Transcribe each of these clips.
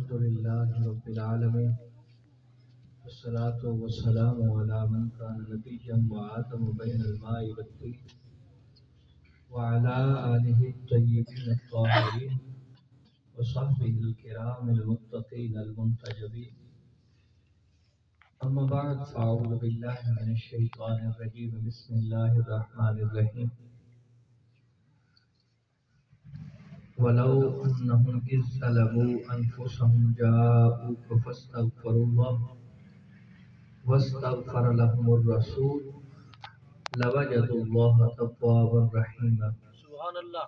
الحمد لله رب العالمين والصلاة والسلام على من كان نبيا وآدم بين الماء والطين وعلى آله الطيبين الطاهرين وصحبه الكرام المتقين المنتجبين. أما بعد فأعوذ بالله من الشيطان الرجيم. بسم الله الرحمن الرحيم. ولو أنهم إذ ظلموا أنفسهم جاءوك فاستغفروا الله واستغفر لهم الرسول لوجدوا الله توابا رحيما. سبحان الله.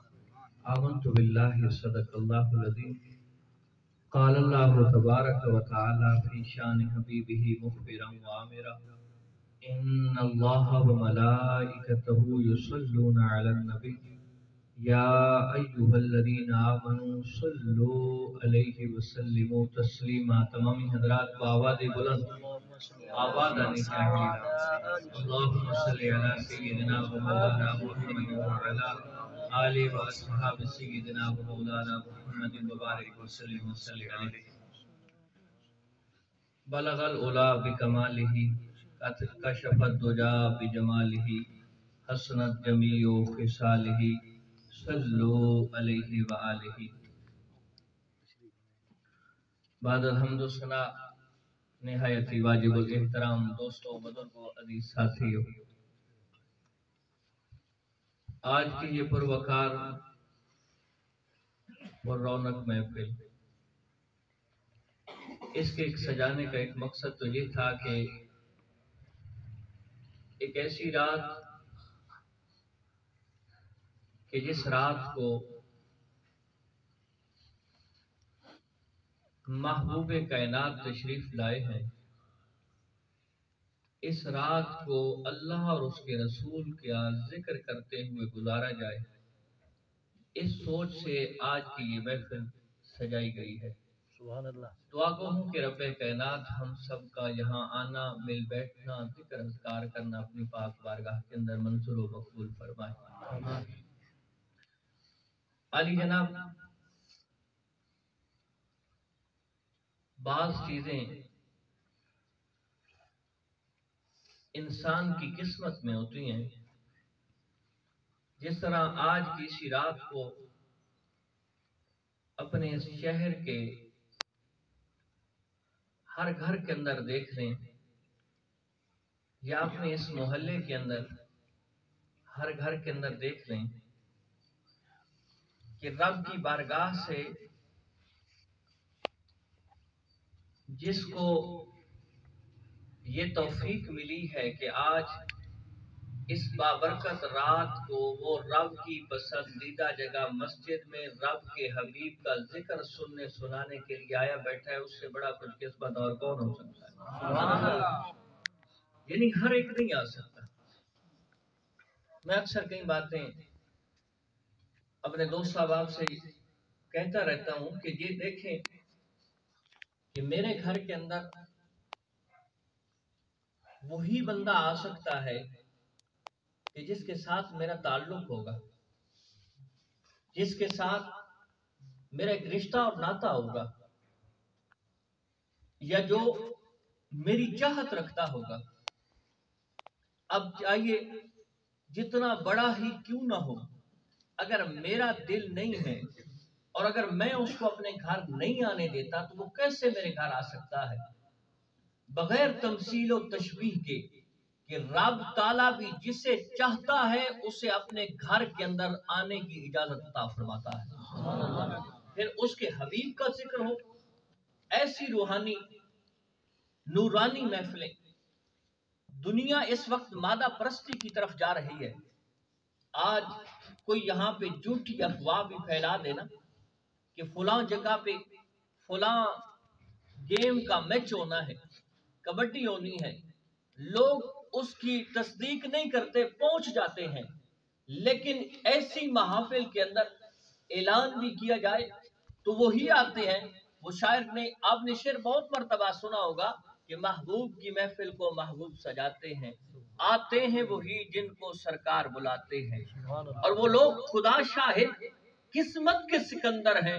آمنت بالله صدق الله العظيم. قال الله تبارك وتعالى في شان حبيبه مخبرا وآمرا إن الله وملائكته يصلون على النبي يا أيها الذين آمنوا صلوا عليه وسلموا تسليما. تمام حضرات بآواز بلند آباد آنی چاہیے. اللهم صل على سيدنا ومولانا محمد وعلى آل واصحاب سيدنا ومولانا محمد وبارك وسلم وسلم عليه. بلغ العلا بكماله كشف الدجى بجماله حسنت جميع خصاله صلوا علیہ وآلہ. بعد الحمد والثناء نہایت ہی واجب الاحترام دوستوں بزرگوں عزیز ساتھیوں، آج کی یہ پروقار اور رونق محفل، اس کے سجانے کا ایک مقصد تو یہ تھا کہ ایک ایسی رات کہ جس رات کو محبوب کائنات تشریف لائے ہیں، اس رات کو اللہ اور اس کے رسول کا ذکر کرتے ہوئے گزارا جائے، اس سوچ سے آج کی یہ محفل سجائی گئی ہے. سبحان اللہ. دعا کو ہوں کہ رب کائنات ہم سب کا یہاں آنا، مل بیٹھنا، ذکر اذکار کرنا اپنی پاک بارگاہ کے اندر منظور و مقبول فرمائے. علی جناب، بعض چیزیں انسان کی قسمت میں ہوتی ہیں. جس طرح آج کی اسی رات کو اپنے اس شہر کے ہر گھر کے اندر دیکھ لیں یا اپنے اس محلے کے اندر ہر گھر کے اندر دیکھ لیں کہ رب کی بارگاہ سے جس کو یہ توفیق ملی ہے کہ آج اس بابرکت رات کو وہ رب کی پسندیدہ جگہ مسجد میں رب کے حبیب کا ذکر سننے سنانے کے لیے آیا بیٹھا ہے، اس سے بڑا خوش قسمت اور کون ہو سکتا ہے؟ یعنی ہر ایک نہیں آ سکتا. میں اکثر کئی باتیں اپنے دوست احباب سے کہتا رہتا ہوں کہ یہ دیکھیں کہ میرے گھر کے اندر وہی بندہ آ سکتا ہے کہ جس کے ساتھ میرا تعلق ہوگا، جس کے ساتھ میرا ایک رشتہ اور ناطہ ہوگا، یا جو میری چاہت رکھتا ہوگا. اب چاہیے جتنا بڑا ہی کیوں نہ ہو، اگر میرا دل نہیں ہے اور اگر میں اس کو اپنے گھر نہیں آنے دیتا تو وہ کیسے میرے گھر آ سکتا ہے؟ بغیر تمثیل و تشبیہ کے کہ رب تعالیٰ بھی جسے چاہتا ہے اسے اپنے گھر کے اندر آنے کی اجازت عطا فرماتا ہے. پھر اس کے حبیب کا ذکر ہو، ایسی روحانی نورانی محفلیں. دنیا اس وقت مادہ پرستی کی طرف جا رہی ہے. آج کوئی یہاں پہ جھوٹی افواہ بھی پھیلا دینا کہ فلاں جگہ پہ فلاں گیم کا میچ ہونا ہے، کبڈی ہونی ہے، لوگ اس کی تصدیق نہیں کرتے، پہنچ جاتے ہیں. لیکن ایسی محافل کے اندر اعلان بھی کیا جائے تو وہی آتے ہیں. وہ شاعر نے، آپ نے شعر بہت مرتبہ سنا ہوگا کہ محبوب کی محفل کو محبوب سجاتے ہیں، آتے ہیں وہی جن کو سرکار بلاتے ہیں. اور وہ لوگ خدا شاہد قسمت کے سکندر ہیں،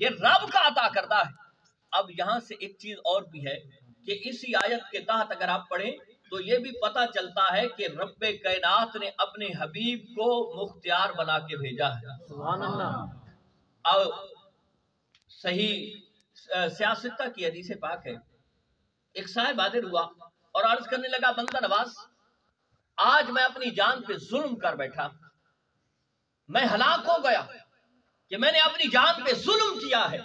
یہ رب کا عطا کردہ ہے۔ اب یہاں سے ایک چیز اور بھی ہے کہ اسی آیت کے تحت اگر آپ پڑھیں تو یہ بھی پتہ چلتا ہے کہ رب کائنات نے اپنے حبیب کو مختار بنا کے بھیجا ہے۔ سبحان اللہ۔ اور صحیح سیاستہ کی حدیث پاک ہے، ایک صاحب حاضر ہوا اور عرض کرنے لگا بندہ نواز، آج میں اپنی جان پہ ظلم کر بیٹھا، میں ہلاک ہو گیا کہ میں نے اپنی جان پہ ظلم کیا ہے۔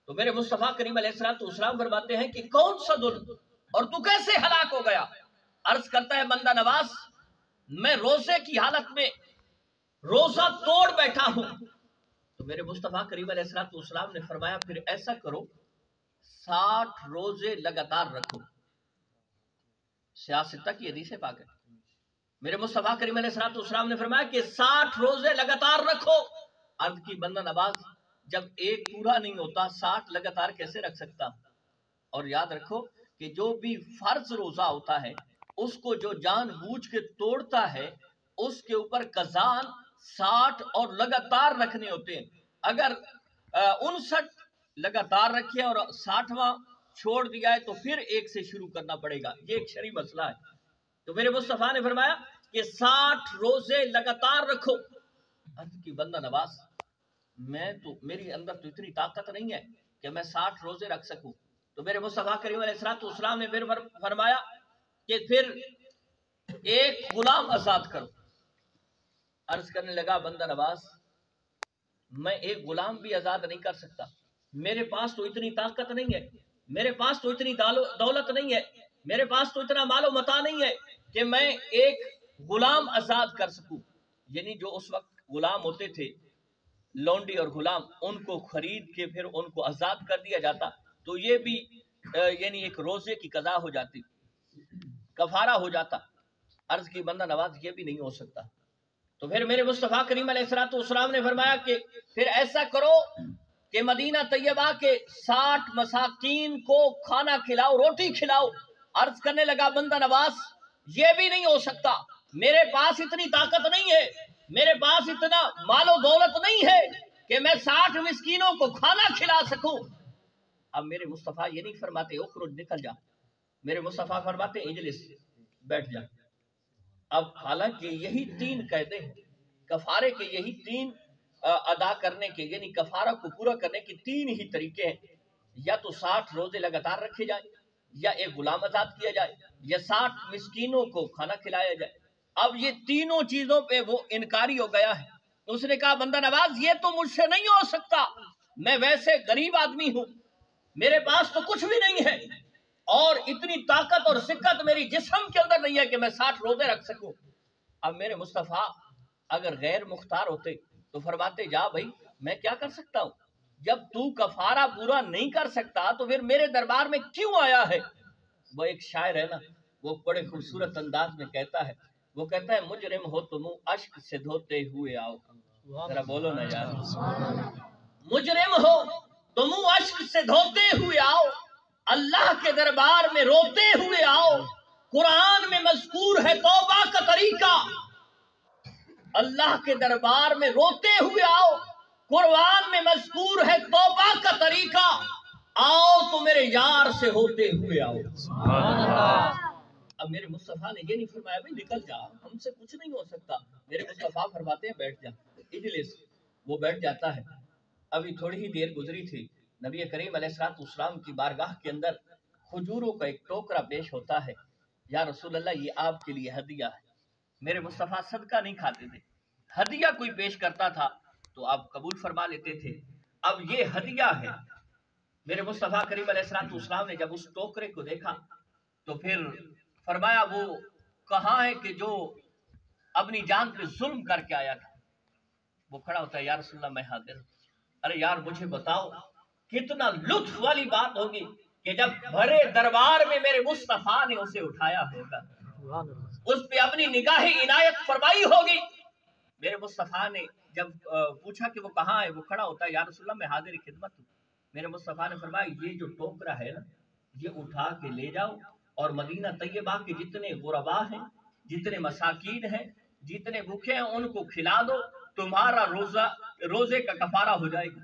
تو میرے مصطفیٰ کریم علیہ السلام فرماتے ہیں کہ کون سا ظلم اور تو کیسے ہلاک ہو گیا؟ عرض کرتا ہے بندہ نواز، میں روزے کی حالت میں روزہ توڑ بیٹھا ہوں۔ تو میرے مصطفیٰ کریم علیہ السلام نے فرمایا پھر ایسا کرو 60 روزے لگاتار رکھو۔ سیاستہ کی حدیث پاک ہے، میرے مصطفیٰ کریم علیہ السلام نے فرمایا کہ 60 روزے لگاتار رکھو۔ عرض کی بندہ نواز، جب ایک پورا نہیں ہوتا 60 لگاتار کیسے رکھ سکتا؟ اور یاد رکھو کہ جو بھی فرض روزہ ہوتا ہے اس کو جو جان بوجھ کے توڑتا ہے اس کے اوپر قضاء 60 اور لگاتار رکھنے ہوتے ہیں۔ اگر 59 لگاتار رکھے اور 60واں چھوڑ دیا ہے تو پھر ایک سے شروع کرنا پڑے گا، یہ ایک شرعی مسئلہ ہے۔ تو میرے مصطفیٰ نے فرمایا کہ 60 روزے لگاتار رکھو۔ عرض کی بندہ نواز، میری اندر تو اتنی طاقت نہیں ہے کہ میں 60 روزے رکھ سکوں۔ تو میرے مصطفیٰ کریم علیہ السلام نے پھر فرمایا کہ پھر ایک غلام آزاد کرو۔ عرض کرنے لگا بندہ نواز، میں ایک غلام بھی آزاد نہیں کر سکتا، میرے پاس تو اتنی طاقت نہیں ہے، میرے پاس تو اتنی دولت نہیں ہے، میرے پاس تو اتنا مال و متاع نہیں ہے کہ میں ایک غلام آزاد کر سکوں۔ یعنی جو اس وقت غلام ہوتے تھے، لونڈی اور غلام، ان کو خرید کے پھر ان کو آزاد کر دیا جاتا تو یہ بھی یعنی ایک روزے کی قضا ہو جاتی، کفارہ ہو جاتا۔ عرض کی بندہ نواز، یہ بھی نہیں ہو سکتا۔ تو پھر میرے مصطفیٰ کریم علیہ السلام نے فرمایا کہ پھر ایسا کرو کہ مدینہ طیبہ کے 60 مساکین کو کھانا کھلاؤ، روٹی کھلاؤ۔ عرض کرنے لگا بندہ نواز، یہ بھی نہیں ہو سکتا، میرے پاس اتنی طاقت نہیں ہے، میرے پاس اتنا مال و دولت نہیں ہے کہ میں 60 مسکینوں کو کھانا کھلا سکوں۔ اب میرے مصطفیٰ یہ نہیں فرماتے اخرج نکل جا، میرے مصطفیٰ فرماتے اجلس بیٹھ جا۔ اب حالانکہ یہی 3 قاعدے ہیں کفارے کے، یہی 3 ادا کرنے کے، یعنی کفارہ کو پورا کرنے کے 3 ہی طریقے ہیں، یا تو 60 روزے لگاتار رکھے جائیں، یا ایک غلام آزاد کیا جائے، یا 60 مسکینوں کو کھانا کھلایا جائے۔ اب یہ تینوں چیزوں پہ وہ انکاری ہو گیا ہے۔ اس نے کہا بندہ نواز، یہ تو مجھ سے نہیں ہو سکتا، میں ویسے غریب آدمی ہوں، میرے پاس تو کچھ بھی نہیں ہے، اور اتنی طاقت اور سکت میری جسم کے اندر نہیں ہے کہ میں 60 روزے رکھ سکوں۔ اب میرے مصطفیٰ اگر غیر مختار ہوتے تو فرماتے جا بھائی میں کیا کر سکتا ہوں، جب تو کفارہ پورا نہیں کر سکتا تو پھر میرے دربار میں کیوں آیا ہے؟ وہ ایک شاعر ہے نا، وہ بڑے خوبصورت انداز میں کہتا ہے، وہ کہتا ہے مجرم ہو تو منہ اشک سے دھوتے ہوئے آؤ۔ ذرا بولو نا یار، مجرم ہو تو منہ اشک سے دھوتے ہوئے آؤ، اللہ کے دربار میں روتے ہوئے آؤ۔ قرآن میں مذکور ہے توبہ کا طریقہ، اللہ کے دربار میں روتے ہوئے آؤ، قرآن میں مذکور ہے توبہ کا طریقہ، آؤ تو میرے یار سے ہوتے ہوئے آؤ۔ اب میرے مصطفیٰ نے یہ نہیں فرمایا بھائی نکل جا، ہم سے کچھ نہیں ہو سکتا، میرے مصطفیٰ فرماتے ہیں بیٹھ جا، اجلس، وہ بیٹھ جاتا ہے۔ ابھی تھوڑی ہی دیر گزری تھی، نبی کریم علیہ السلام کی بارگاہ کے اندر کھجوروں کا ایک ٹوکرا پیش ہوتا ہے۔ یا رسول اللہ، یہ آپ کے لیے ہدیہ ہے۔ میرے مصطفیٰ صدقہ نہیں کھاتے تھے، ہدیہ کوئی پیش کرتا تھا تو آپ قبول فرما لیتے تھے۔ اب یہ ہدیہ ہے۔ میرے مصطفیٰ کریم علیہ السلام نے جب اس ٹوکرے کو دیکھا تو پھر فرمایا وہ کہاں ہے کہ جو اپنی جان پہ ظلم کر کے آیا تھا؟ وہ کھڑا ہوتا ہے، یا رسول اللہ میں حاضر ہوں۔ ارے یار مجھے بتاؤ کتنا لطف والی بات ہوگی کہ جب بھرے دربار میں میرے مصطفیٰ نے اسے اٹھایا ہوگا، اس پہ اپنی نگاہ عنایت فرمائی ہوگی۔ میرے مصطفیٰ نے جب پوچھا کہ وہ کہاں ہے، وہ کھڑا ہوتا ہے، یا رسول اللہ میں حاضر خدمت ہوں۔ میرے مصطفیٰ نے فرمایا یہ جو ٹوکرا ہے نا، یہ اٹھا کے لے جاؤ اور مدینہ طیبہ کے جتنے غربا ہیں، جتنے مساکین ہیں، جتنے بھوکے ہیں، ان کو کھلا دو، تمہارا روزے کا کفارہ ہو جائے گا۔